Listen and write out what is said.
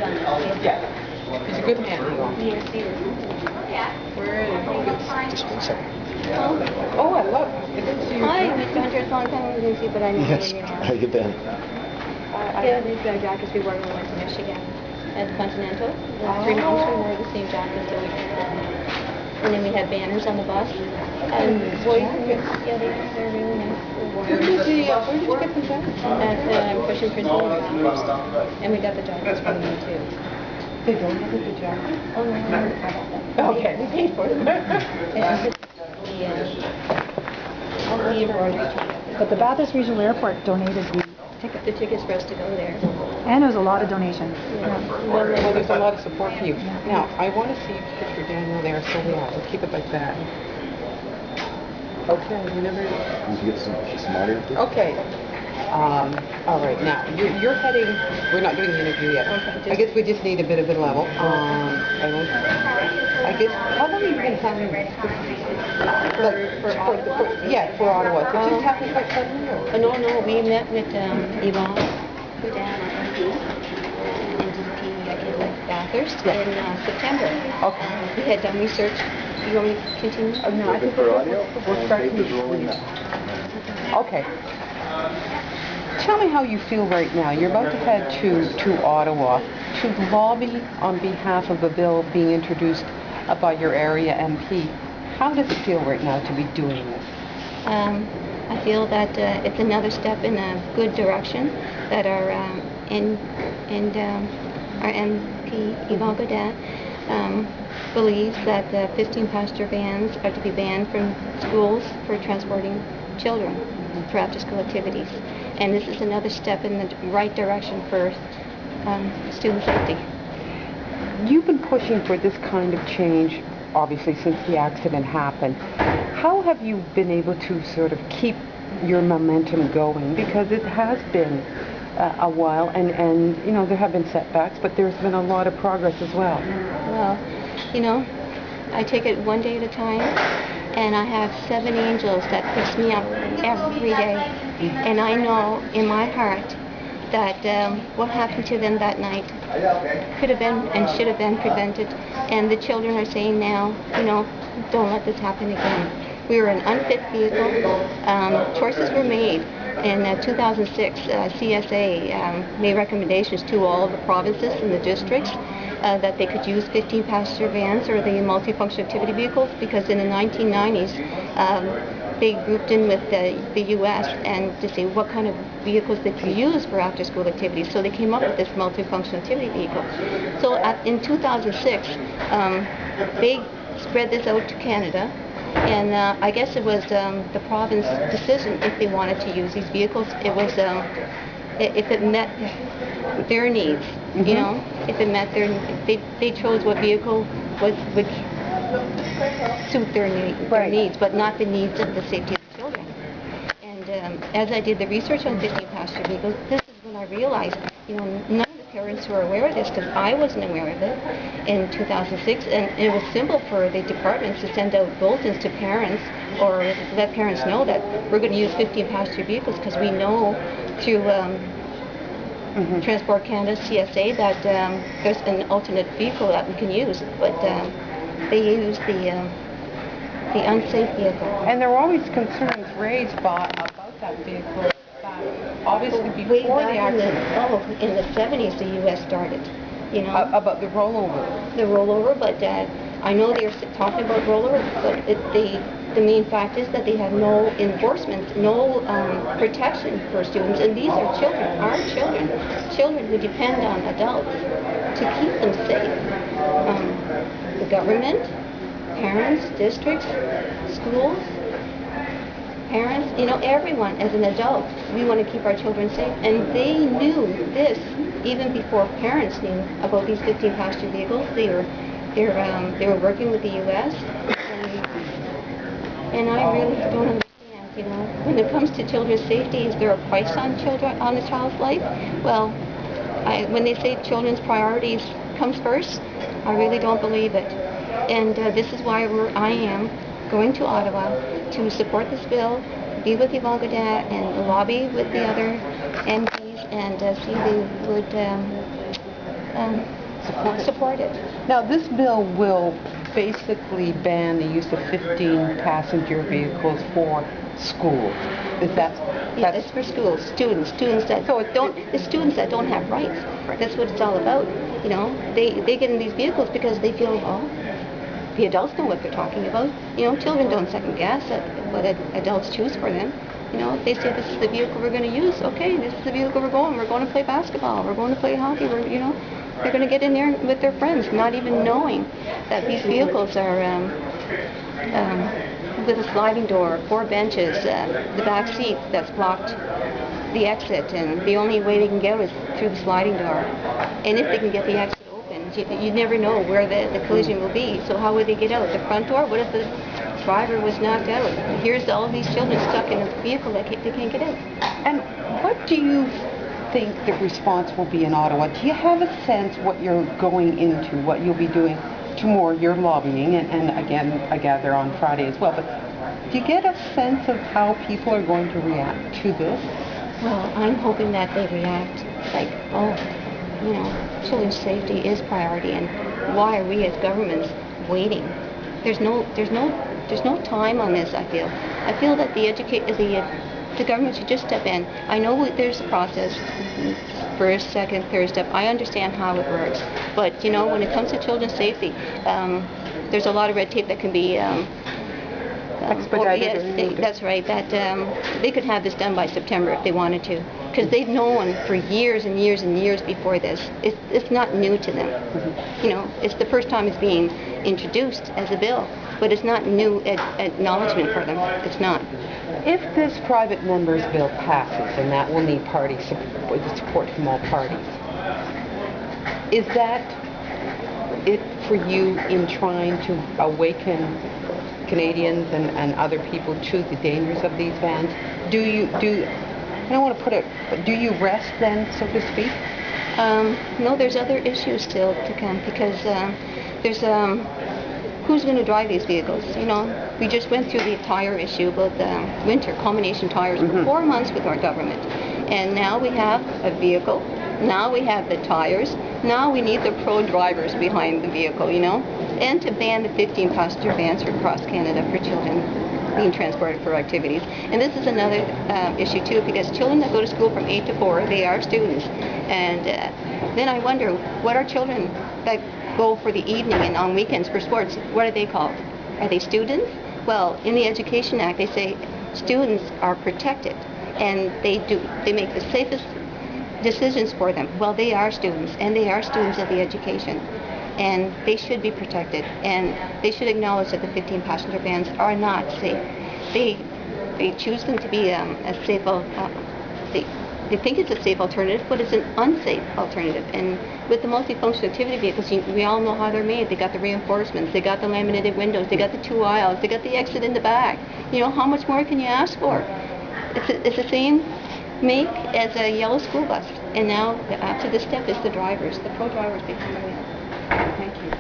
He's a good man. Yes, he is. Where is he? Just 1 second. Oh, I love it. Hi, Mr. Hunter. It's a long time I didn't see, but I know Yes, you now. how you been? Yeah, these jackets we wore when we went to Michigan at Continental. The 3 months we wore the same jackets that we and then we had banners on the bus. And boys, yeah, they're really nice. Where did you get the jackets? At Cushing Princeton and we got the jackets from them too. They donated the jackets? Oh no, I bought them. Okay. We paid for them. The embroidery jacket. But the Bathurst Regional Airport donated the ticket. The tickets for us to go there. And there was a lot of donations. Yeah. Well, there's a lot of support for you. Now, I want to see you picture Daniel there, so we'll keep it like that. Okay, you never... You can get some audio? Okay. All right, now, you're heading... We're not doing the interview yet. Okay. I guess we just need a bit of a level. I guess, how long have you been having... Yeah, for Ottawa. Did it just happen quite suddenly, or? No, we met with Yvonne Goodin and DP at Bathurst in September. Okay. We had done research. Do you want me to continue? No, I think we'll start Okay. Tell me how you feel right now. You're about to head to Ottawa to lobby on behalf of a bill being introduced by your area MP. How does it feel right now to be doing this? I feel that it's another step in a good direction, that our MP, Yvonne Goodin, believes that the 15-passenger vans are to be banned from schools for transporting children for after-school activities. And this is another step in the right direction for student safety. You've been pushing for this kind of change, obviously, since the accident happened. How have you been able to sort of keep your momentum going? Because it has been a while, and you know, there have been setbacks, but there's been a lot of progress as well. Well, you know, I take it one day at a time, and I have 7 angels that picks me up every day. And I know in my heart that what happened to them that night could have been and should have been prevented. And the children are saying now, you know, don't let this happen again. We were an unfit vehicle. Choices were made. In 2006, CSA made recommendations to all of the provinces and the districts that they could use 15-passenger vans or the multifunction activity vehicles, because in the 1990s they grouped in with the U.S. and to see what kind of vehicles they could use for after-school activities. So they came up with this multifunction activity vehicle. So in 2006, they spread this out to Canada. And I guess it was the province decision if they wanted to use these vehicles. It was if it met their needs, you know, if it met their, they chose what vehicle would suit their needs, but not the needs of the safety of the children. And as I did the research on 15-passenger vehicles, this is when I realized, you know, none of the parents were aware of this, because I wasn't aware of it in 2006, and it was simple for the departments to send out bulletins to parents or let parents know that we're going to use 15-passenger vehicles, because we know through Transport Canada, CSA, that there's an alternate vehicle that we can use, but they use the unsafe vehicle. And there were always concerns raised about that vehicle. Obviously, before the accident. In the 70s, the U.S. started, you know. About the rollover. The rollover, but I know they're talking about rollover, but the main fact is that they have no enforcement, no protection for students, and these are children, our children who depend on adults to keep them safe. The government, parents, districts, schools, parents, you know, everyone as an adult, we want to keep our children safe, and they knew this even before parents knew about these 15-passenger vehicles. They were working with the U.S. and I really don't understand, you know, when it comes to children's safety, is there a price on a child's life? Well, when they say children's priorities comes first, I really don't believe it. And this is why I am going to Ottawa to support this bill, be with Yvonne Goodin, and lobby with the other MPs, and see if they would support it. Now, this bill will basically ban the use of 15-passenger vehicles for schools. Is that? Yeah, it's for schools, students that the students that don't have rights. Right. That's what it's all about. You know, they get in these vehicles because they feel, oh, the adults know what they're talking about. You know, children don't second guess at what adults choose for them. You know, if they say this is the vehicle we're going to use, okay, this is the vehicle we're going. We're going to play basketball. We're going to play hockey. You know, they're going to get in there with their friends, not even knowing that these vehicles are with a sliding door, 4 benches, the back seat that's blocked the exit, and the only way they can get is through the sliding door. And if they can get the exit open, you never know where the collision will be. So how would they get out? The front door? What if the driver was knocked out? Here's all these children stuck in a vehicle that they can't get out. And what do you think the response will be in Ottawa? Do you have a sense what you're going into, what you'll be doing tomorrow? You're lobbying, and again, I gather on Friday as well, but do you get a sense of how people are going to react to this? Well, I'm hoping that they react like, oh, you know, children's safety is priority, and why are we as governments waiting? There's no time on this. I feel that the government should just step in. I know there's a process, first, second, third step. I understand how it works, but you know, when it comes to children's safety, there's a lot of red tape that can be expedited. That's right. That they could have this done by September if they wanted to, because they've known for years and years and years before this. It's not new to them. You know, it's the first time it's being introduced as a bill, but it's not new acknowledgement for them. It's not. If this private member's bill passes, and that will need party support from all parties, is that it for you in trying to awaken Canadians and other people to the dangers of these vans? I don't want to put it, but do you rest then, so to speak? No, there's other issues still to come, because there's who's going to drive these vehicles? You know, we just went through the tire issue about the winter combination tires for 4 months with our government, and now we have a vehicle. Now we have the tires. Now we need the pro drivers behind the vehicle, you know, and to ban the 15-passenger vans across Canada for children being transported for activities. And this is another issue too, because children that go to school from 8 to 4, they are students. And then I wonder, what are children that go for the evening and on weekends for sports, what are they called? Are they students? Well, in the Education Act, they say students are protected, and they make the safest decisions for them. Well, they are students, and they are students of the education, and they should be protected, and they should acknowledge that the 15-passenger vans are not safe. They choose them to be a safe. They think it's a safe alternative, but it's an unsafe alternative. And with the multifunction activity vehicles, we all know how they're made. They got the reinforcements, they got the laminated windows, they got the 2 aisles, they got the exit in the back. You know, how much more can you ask for? It's the same make as a yellow school bus. And now, after this step, is the drivers, the pro drivers behind the wheel. Thank you.